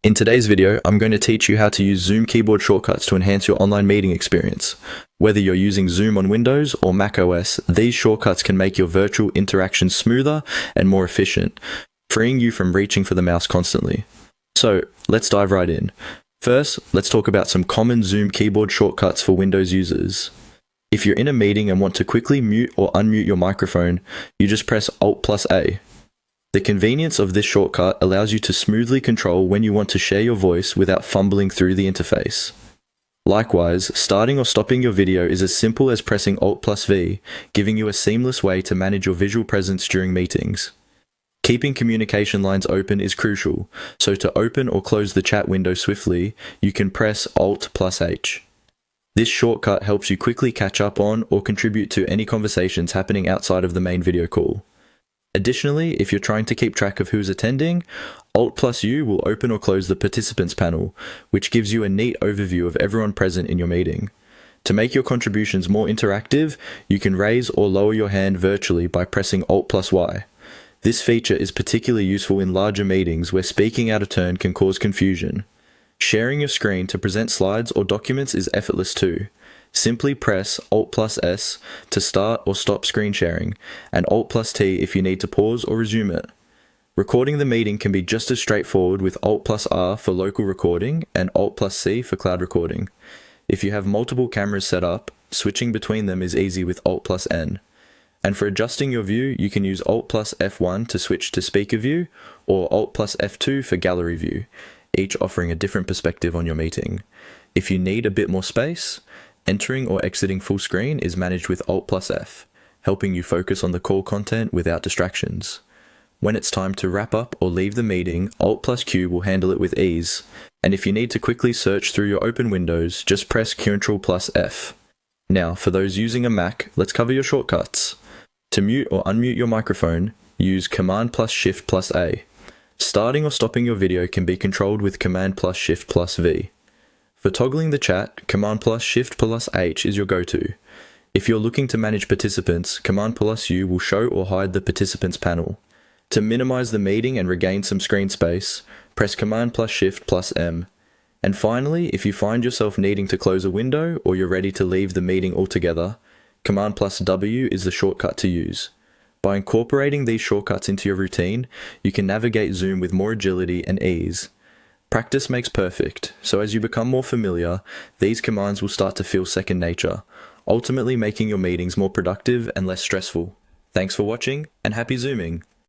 In today's video, I'm going to teach you how to use Zoom keyboard shortcuts to enhance your online meeting experience. Whether you're using Zoom on Windows or Mac OS, these shortcuts can make your virtual interactions smoother and more efficient, freeing you from reaching for the mouse constantly. So, let's dive right in. First, let's talk about some common Zoom keyboard shortcuts for Windows users. If you're in a meeting and want to quickly mute or unmute your microphone, you just press Alt+A. The convenience of this shortcut allows you to smoothly control when you want to share your voice without fumbling through the interface. Likewise, starting or stopping your video is as simple as pressing Alt+V, giving you a seamless way to manage your visual presence during meetings. Keeping communication lines open is crucial, so to open or close the chat window swiftly, you can press Alt+H. This shortcut helps you quickly catch up on or contribute to any conversations happening outside of the main video call. Additionally, if you're trying to keep track of who's attending, Alt+U will open or close the participants panel, which gives you a neat overview of everyone present in your meeting. To make your contributions more interactive, you can raise or lower your hand virtually by pressing Alt+Y. This feature is particularly useful in larger meetings where speaking out of turn can cause confusion. Sharing your screen to present slides or documents is effortless too. Simply press Alt+S to start or stop screen sharing, and Alt+T if you need to pause or resume it. Recording the meeting can be just as straightforward with Alt+R for local recording and Alt+C for cloud recording. If you have multiple cameras set up, switching between them is easy with Alt+N. And for adjusting your view, you can use Alt+F1 to switch to speaker view, or Alt+F2 for gallery view, each offering a different perspective on your meeting. If you need a bit more space, entering or exiting full screen is managed with Alt+F, helping you focus on the call content without distractions. When it's time to wrap up or leave the meeting, Alt+Q will handle it with ease. And if you need to quickly search through your open windows, just press Ctrl+F. Now, for those using a Mac, let's cover your shortcuts. To mute or unmute your microphone, use Command+Shift+A. Starting or stopping your video can be controlled with Command+Shift+V. For toggling the chat, Command+Shift+H is your go-to. If you're looking to manage participants, Command+U will show or hide the participants panel. To minimize the meeting and regain some screen space, press Command+Shift+M. And finally, if you find yourself needing to close a window or you're ready to leave the meeting altogether, Command+W is the shortcut to use. By incorporating these shortcuts into your routine, you can navigate Zoom with more agility and ease. Practice makes perfect, so as you become more familiar, these commands will start to feel second nature, ultimately making your meetings more productive and less stressful. Thanks for watching, and happy Zooming!